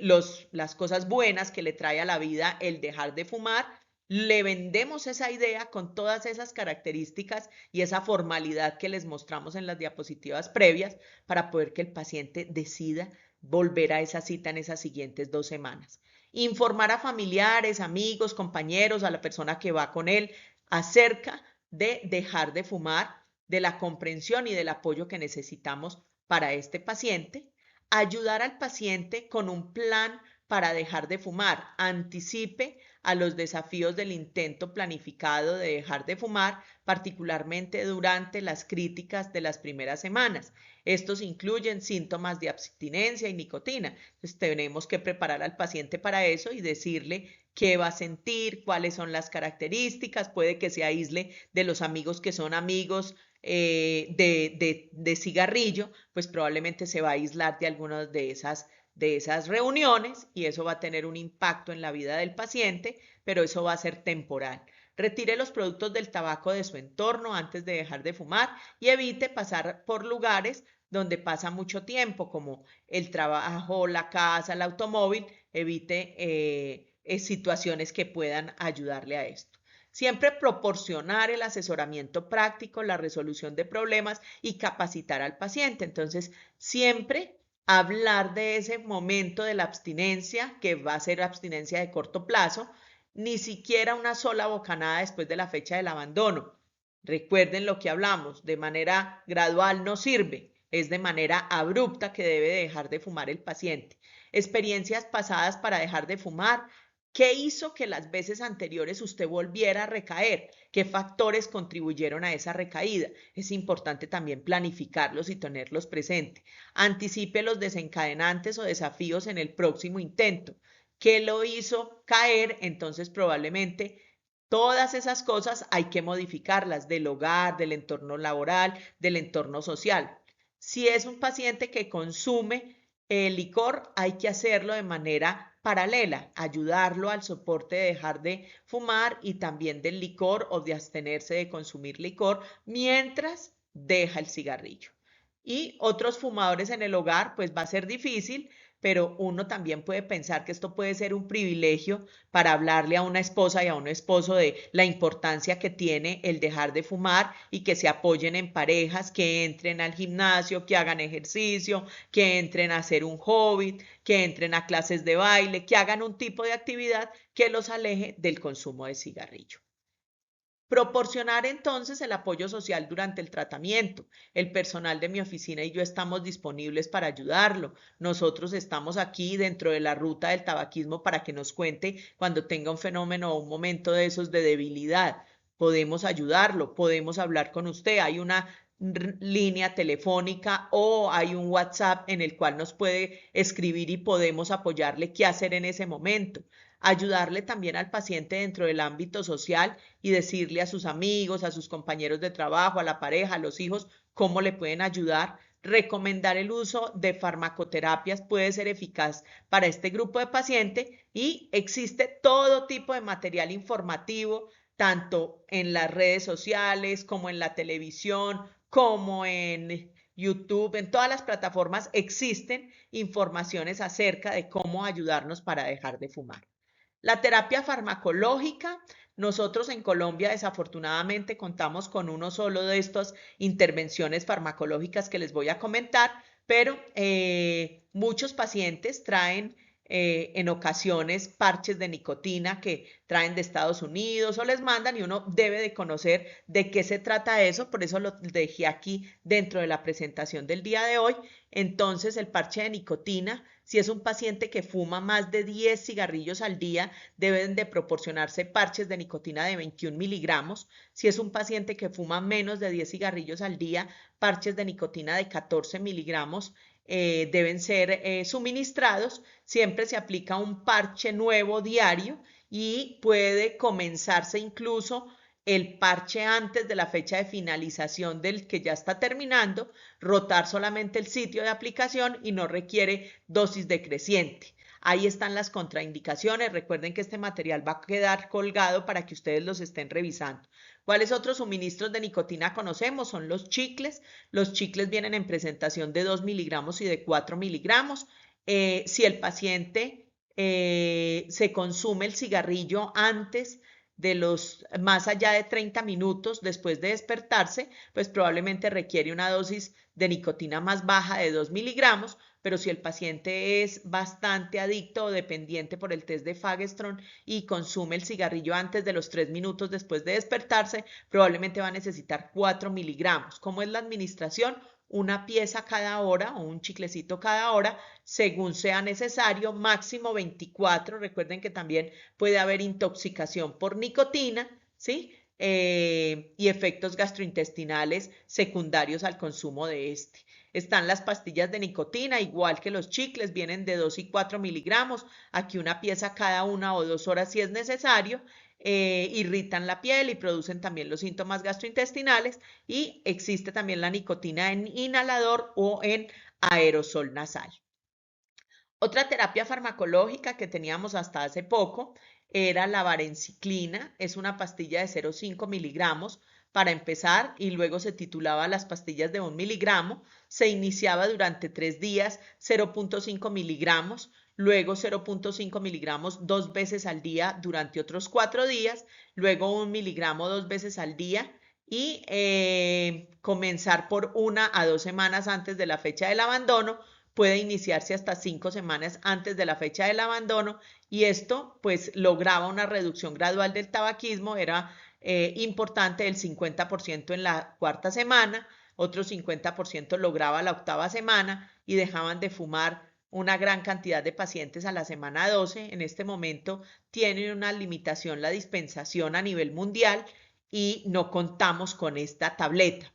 las cosas buenas que le trae a la vida el dejar de fumar. Le vendemos esa idea con todas esas características y esa formalidad que les mostramos en las diapositivas previas para poder que el paciente decida volver a esa cita en esas siguientes 2 semanas. Informar a familiares, amigos, compañeros, a la persona que va con él acerca de dejar de fumar, de la comprensión y del apoyo que necesitamos para este paciente. Ayudar al paciente con un plan para dejar de fumar. Anticipe a los desafíos del intento planificado de dejar de fumar, particularmente durante las críticas de las primeras semanas. Estos incluyen síntomas de abstinencia y nicotina. Entonces tenemos que preparar al paciente para eso y decirle qué va a sentir, cuáles son las características. Puede que se aísle de los amigos que son amigos de cigarrillo, pues probablemente se va a aislar de algunas de esas reuniones y eso va a tener un impacto en la vida del paciente, pero eso va a ser temporal. Retire los productos del tabaco de su entorno antes de dejar de fumar y evite pasar por lugares donde pasa mucho tiempo, como el trabajo, la casa, el automóvil. Evite situaciones que puedan ayudarle a esto. Siempre proporcionar el asesoramiento práctico, la resolución de problemas y capacitar al paciente. Entonces, siempre hablar de ese momento de la abstinencia, que va a ser abstinencia de corto plazo, ni siquiera una sola bocanada después de la fecha del abandono. Recuerden lo que hablamos, de manera gradual no sirve, es de manera abrupta que debe dejar de fumar el paciente. Experiencias pasadas para dejar de fumar. ¿Qué hizo que las veces anteriores usted volviera a recaer? ¿Qué factores contribuyeron a esa recaída? Es importante también planificarlos y tenerlos presentes. Anticipe los desencadenantes o desafíos en el próximo intento. ¿Qué lo hizo caer? Entonces probablemente todas esas cosas hay que modificarlas del hogar, del entorno laboral, del entorno social. Si es un paciente que consume el licor, hay que hacerlo de manera paralela, ayudarlo al soporte de dejar de fumar y también del licor o de abstenerse de consumir licor mientras deja el cigarrillo. Y otros fumadores en el hogar, pues va a ser difícil, pero uno también puede pensar que esto puede ser un privilegio para hablarle a una esposa y a un esposo de la importancia que tiene el dejar de fumar y que se apoyen en parejas, que entren al gimnasio, que hagan ejercicio, que entren a hacer un hobby, que entren a clases de baile, que hagan un tipo de actividad que los aleje del consumo de cigarrillo. Proporcionar entonces el apoyo social durante el tratamiento. El personal de mi oficina y yo estamos disponibles para ayudarlo. Nosotros estamos aquí dentro de la ruta del tabaquismo para que nos cuente cuando tenga un fenómeno o un momento de esos de debilidad. Podemos ayudarlo, podemos hablar con usted. Hay una línea telefónica o hay un WhatsApp en el cual nos puede escribir y podemos apoyarle qué hacer en ese momento. Ayudarle también al paciente dentro del ámbito social y decirle a sus amigos, a sus compañeros de trabajo, a la pareja, a los hijos, cómo le pueden ayudar. Recomendar el uso de farmacoterapias puede ser eficaz para este grupo de pacientes y existe todo tipo de material informativo, tanto en las redes sociales como en la televisión, como en YouTube, en todas las plataformas existen informaciones acerca de cómo ayudarnos para dejar de fumar. La terapia farmacológica, nosotros en Colombia desafortunadamente contamos con uno solo de estas intervenciones farmacológicas que les voy a comentar, pero muchos pacientes traen en ocasiones parches de nicotina que traen de Estados Unidos o les mandan y uno debe de conocer de qué se trata eso, por eso lo dejé aquí dentro de la presentación del día de hoy. Entonces el parche de nicotina, si es un paciente que fuma más de 10 cigarrillos al día, deben de proporcionarse parches de nicotina de 21 miligramos. Si es un paciente que fuma menos de 10 cigarrillos al día, parches de nicotina de 14 miligramos deben ser suministrados. Siempre se aplica un parche nuevo diario y puede comenzarse incluso el parche antes de la fecha de finalización del que ya está terminando, rotar solamente el sitio de aplicación y no requiere dosis decreciente. Ahí están las contraindicaciones. Recuerden que este material va a quedar colgado para que ustedes los estén revisando. ¿Cuáles otros suministros de nicotina conocemos? Son los chicles. Los chicles vienen en presentación de 2 miligramos y de 4 miligramos. Si el paciente se consume el cigarrillo antes de los más allá de 30 minutos después de despertarse, pues probablemente requiere una dosis de nicotina más baja de 2 miligramos, pero si el paciente es bastante adicto o dependiente por el test de Fagerström y consume el cigarrillo antes de los 3 minutos después de despertarse, probablemente va a necesitar 4 miligramos. ¿Cómo es la administración? una pieza cada hora o un chiclecito cada hora, según sea necesario, máximo 24. Recuerden que también puede haber intoxicación por nicotina, ¿sí? Y efectos gastrointestinales secundarios al consumo de este. Están las pastillas de nicotina, igual que los chicles, vienen de 2 y 4 miligramos, aquí una pieza cada 1 o 2 horas si es necesario. Irritan la piel y producen también los síntomas gastrointestinales, y existe también la nicotina en inhalador o en aerosol nasal. Otra terapia farmacológica que teníamos hasta hace poco era la vareniclina. Es una pastilla de 0,5 miligramos para empezar, y luego se titulaba las pastillas de 1 miligramo. Se iniciaba durante 3 días, 0,5 miligramos, luego 0,5 miligramos 2 veces al día durante otros 4 días, luego 1 miligramo 2 veces al día, y comenzar por 1 a 2 semanas antes de la fecha del abandono. Puede iniciarse hasta 5 semanas antes de la fecha del abandono, y esto pues lograba una reducción gradual del tabaquismo. Era importante el 50% en la cuarta semana, otro 50% lograba la octava semana, y dejaban de fumar una gran cantidad de pacientes a la semana 12. En este momento tiene una limitación la dispensación a nivel mundial y no contamos con esta tableta.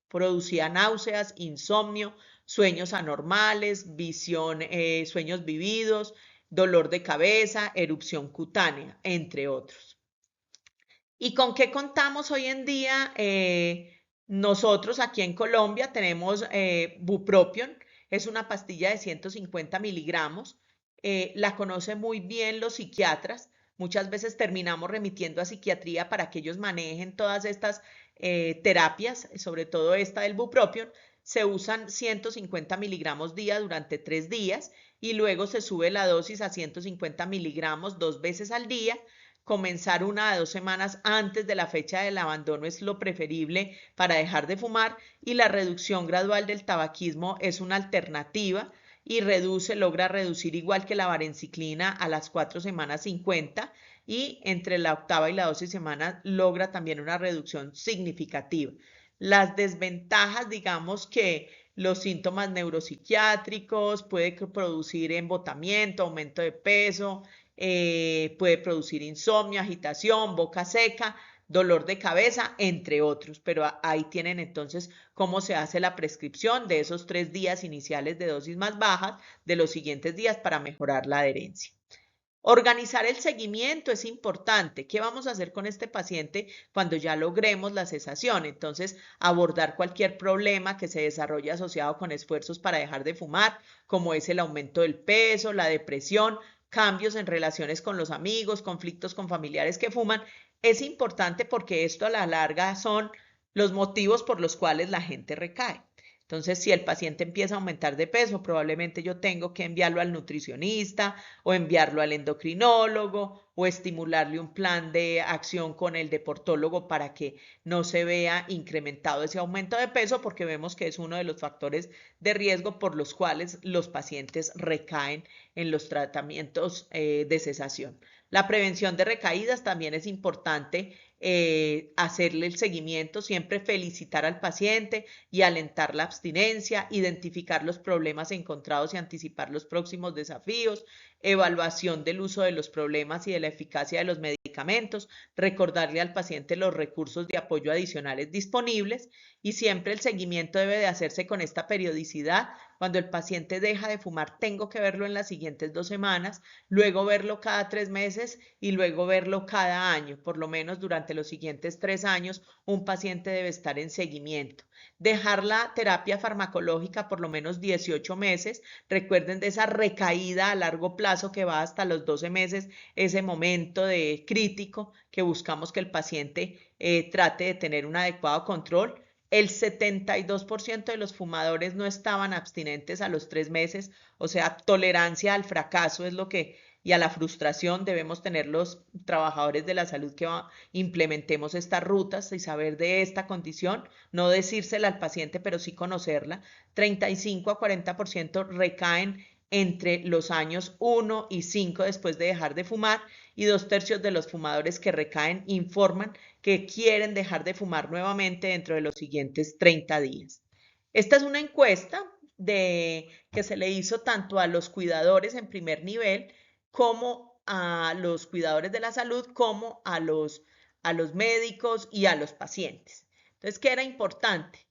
Producía náuseas, insomnio, sueños anormales, visión, sueños vividos, dolor de cabeza, erupción cutánea, entre otros. ¿Y con qué contamos hoy en día? Nosotros aquí en Colombia tenemos bupropion. Es una pastilla de 150 miligramos. La conocen muy bien los psiquiatras. Muchas veces terminamos remitiendo a psiquiatría para que ellos manejen todas estas terapias, sobre todo esta del bupropion. Se usan 150 miligramos día durante 3 días, y luego se sube la dosis a 150 miligramos 2 veces al día. Comenzar 1 a 2 semanas antes de la fecha del abandono es lo preferible para dejar de fumar, y la reducción gradual del tabaquismo es una alternativa y logra reducir igual que la vareniclina a las 4 semanas 50, y entre la octava y la 12 semana logra también una reducción significativa. Las desventajas, digamos que los síntomas neuropsiquiátricos, puede producir embotamiento, aumento de peso, puede producir insomnio, agitación, boca seca, dolor de cabeza, entre otros. Pero ahí tienen entonces cómo se hace la prescripción de esos 3 días iniciales de dosis más bajas de los siguientes días para mejorar la adherencia. Organizar el seguimiento es importante. ¿Qué vamos a hacer con este paciente cuando ya logremos la cesación? Entonces, abordar cualquier problema que se desarrolle asociado con esfuerzos para dejar de fumar, como es el aumento del peso, la depresión, cambios en relaciones con los amigos, conflictos con familiares que fuman. Es importante porque esto a la larga son los motivos por los cuales la gente recae. Entonces, si el paciente empieza a aumentar de peso, probablemente yo tengo que enviarlo al nutricionista o enviarlo al endocrinólogo o estimularle un plan de acción con el deportólogo para que no se vea incrementado ese aumento de peso, porque vemos que es uno de los factores de riesgo por los cuales los pacientes recaen en los tratamientos de cesación. La prevención de recaídas también es importante. Hacerle el seguimiento, siempre felicitar al paciente y alentar la abstinencia, identificar los problemas encontrados y anticipar los próximos desafíos, evaluación del uso de los problemas y de la eficacia de los medicamentos, recordarle al paciente los recursos de apoyo adicionales disponibles, y siempre el seguimiento debe de hacerse con esta periodicidad. Cuando el paciente deja de fumar, tengo que verlo en las siguientes 2 semanas, luego verlo cada 3 meses y luego verlo cada año. Por lo menos durante los siguientes 3 años, un paciente debe estar en seguimiento. Dejar la terapia farmacológica por lo menos 18 meses. Recuerden de esa recaída a largo plazo que va hasta los 12 meses, ese momento de crítico que buscamos que el paciente trate de tener un adecuado control. El 72% de los fumadores no estaban abstinentes a los 3 meses, o sea, tolerancia al fracaso es lo que, y a la frustración debemos tener los trabajadores de la salud que implementemos estas rutas y saber de esta condición, no decírsela al paciente, pero sí conocerla. 35 a 40% recaen entre los años 1 y 5 después de dejar de fumar, y 2/3 de los fumadores que recaen informan que quieren dejar de fumar nuevamente dentro de los siguientes 30 días. Esta es una encuesta que se le hizo tanto a los cuidadores en primer nivel como a los cuidadores de la salud, como a los médicos y a los pacientes. Entonces, ¿qué era importante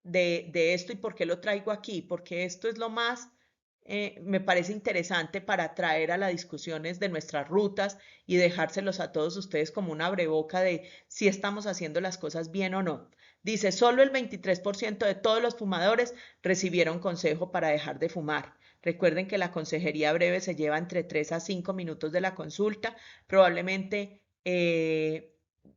de esto y por qué lo traigo aquí? Porque esto es lo más, me parece interesante para traer a las discusiones de nuestras rutas y dejárselos a todos ustedes como una abreboca de si estamos haciendo las cosas bien o no. Dice, solo el 23% de todos los fumadores recibieron consejo para dejar de fumar. Recuerden que la consejería breve se lleva entre 3 a 5 minutos de la consulta. Probablemente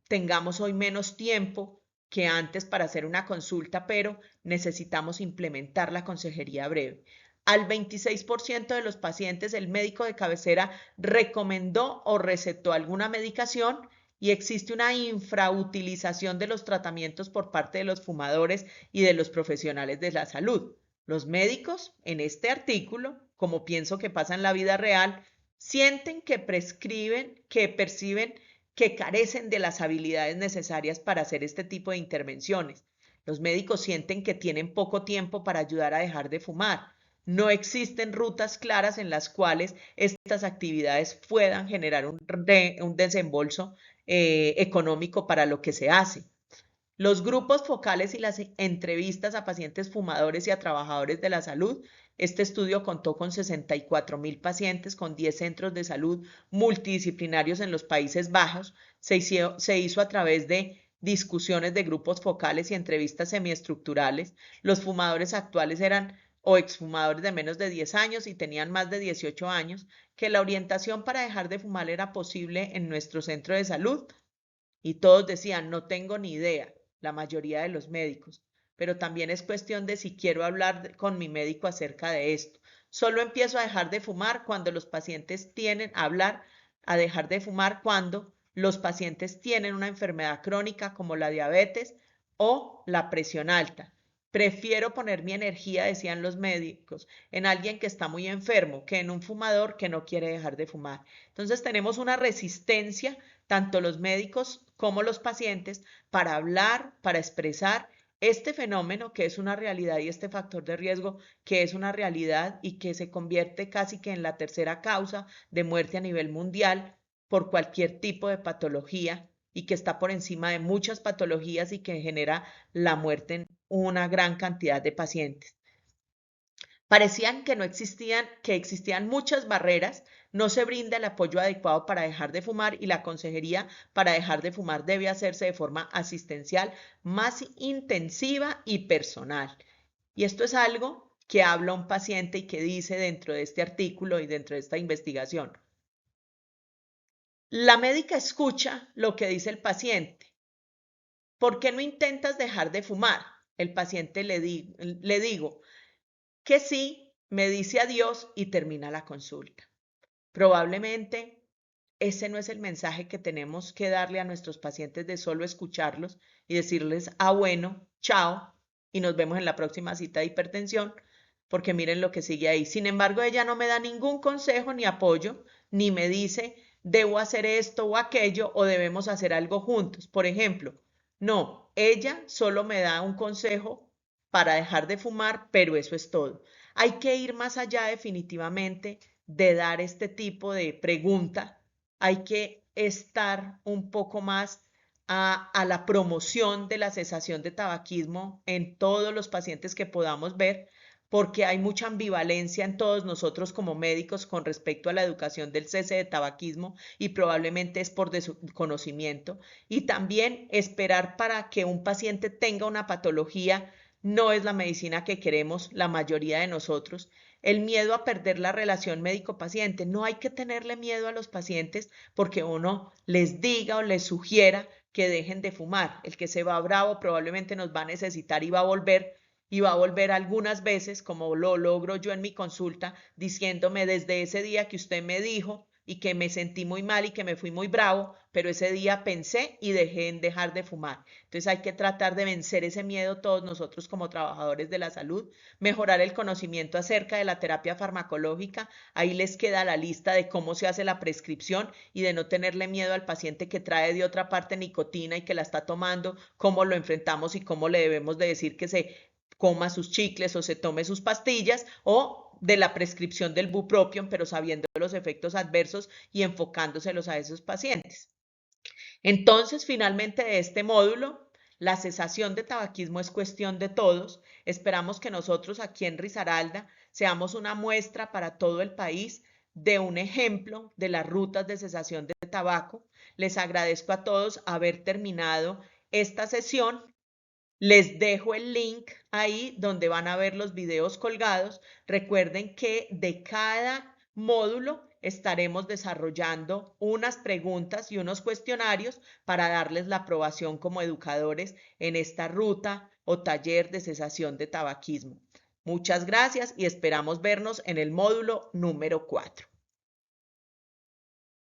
tengamos hoy menos tiempo que antes para hacer una consulta, pero necesitamos implementar la consejería breve. Al 26% de los pacientes el médico de cabecera recomendó o recetó alguna medicación y existe una infrautilización de los tratamientos por parte de los fumadores y de los profesionales de la salud. Los médicos, en este artículo, como pienso que pasa en la vida real, sienten que prescriben, que perciben que carecen de las habilidades necesarias para hacer este tipo de intervenciones. Los médicos sienten que tienen poco tiempo para ayudar a dejar de fumar. No existen rutas claras en las cuales estas actividades puedan generar un desembolso económico para lo que se hace. Los grupos focales y las entrevistas a pacientes fumadores y a trabajadores de la salud. Este estudio contó con 64.000 pacientes con 10 centros de salud multidisciplinarios en los Países Bajos. Se hizo a través de discusiones de grupos focales y entrevistas semiestructurales. Los fumadores actuales eran o exfumadores de menos de 10 años y tenían más de 18 años, que la orientación para dejar de fumar era posible en nuestro centro de salud. Y todos decían, no tengo ni idea, la mayoría de los médicos, pero también es cuestión de si quiero hablar con mi médico acerca de esto. Solo empiezo a dejar de fumar cuando los pacientes tienen a hablar, a dejar de fumar cuando los pacientes tienen una enfermedad crónica como la diabetes o la presión alta. Prefiero poner mi energía, decían los médicos, en alguien que está muy enfermo que en un fumador que no quiere dejar de fumar. Entonces tenemos una resistencia, tanto los médicos como los pacientes, para hablar, para expresar este fenómeno que es una realidad y este factor de riesgo que es una realidad y que se convierte casi que en la tercera causa de muerte a nivel mundial por cualquier tipo de patología y que está por encima de muchas patologías y que genera la muerte en una gran cantidad de pacientes. Parecían que no existían, que existían muchas barreras, no se brinda el apoyo adecuado para dejar de fumar y la consejería para dejar de fumar debe hacerse de forma asistencial, más intensiva y personal. Y esto es algo que habla un paciente y que dice dentro de este artículo y dentro de esta investigación. La médica escucha lo que dice el paciente. ¿Por qué no intentas dejar de fumar? El paciente le digo que sí, me dice adiós y termina la consulta. Probablemente ese no es el mensaje que tenemos que darle a nuestros pacientes de solo escucharlos y decirles, ah, bueno, chao, y nos vemos en la próxima cita de hipertensión, porque miren lo que sigue ahí. Sin embargo, ella no me da ningún consejo ni apoyo, ni me dice, debo hacer esto o aquello, o debemos hacer algo juntos. Por ejemplo, no, ella solo me da un consejo para dejar de fumar, pero eso es todo. Hay que ir más allá definitivamente de dar este tipo de pregunta. Hay que estar un poco más a la promoción de la cesación de tabaquismo en todos los pacientes que podamos ver, porque hay mucha ambivalencia en todos nosotros como médicos con respecto a la educación del cese de tabaquismo y probablemente es por desconocimiento. Y también esperar para que un paciente tenga una patología no es la medicina que queremos la mayoría de nosotros. El miedo a perder la relación médico-paciente. No hay que tenerle miedo a los pacientes porque uno les diga o les sugiera que dejen de fumar. El que se va bravo probablemente nos va a necesitar y va a volver algunas veces, como lo logro yo en mi consulta, diciéndome desde ese día que usted me dijo y que me sentí muy mal y que me fui muy bravo, pero ese día pensé y dejé en dejar de fumar. Entonces hay que tratar de vencer ese miedo todos nosotros como trabajadores de la salud, mejorar el conocimiento acerca de la terapia farmacológica. Ahí les queda la lista de cómo se hace la prescripción y de no tenerle miedo al paciente que trae de otra parte nicotina y que la está tomando, cómo lo enfrentamos y cómo le debemos de decir que se coma sus chicles o se tome sus pastillas, o de la prescripción del bupropión, pero sabiendo los efectos adversos y enfocándoselos a esos pacientes. Entonces, finalmente de este módulo, la cesación de tabaquismo es cuestión de todos. Esperamos que nosotros aquí en Risaralda seamos una muestra para todo el país de un ejemplo de las rutas de cesación de tabaco. Les agradezco a todos haber terminado esta sesión. Les dejo el link ahí donde van a ver los videos colgados. Recuerden que de cada módulo estaremos desarrollando unas preguntas y unos cuestionarios para darles la aprobación como educadores en esta ruta o taller de cesación de tabaquismo. Muchas gracias y esperamos vernos en el módulo número 4.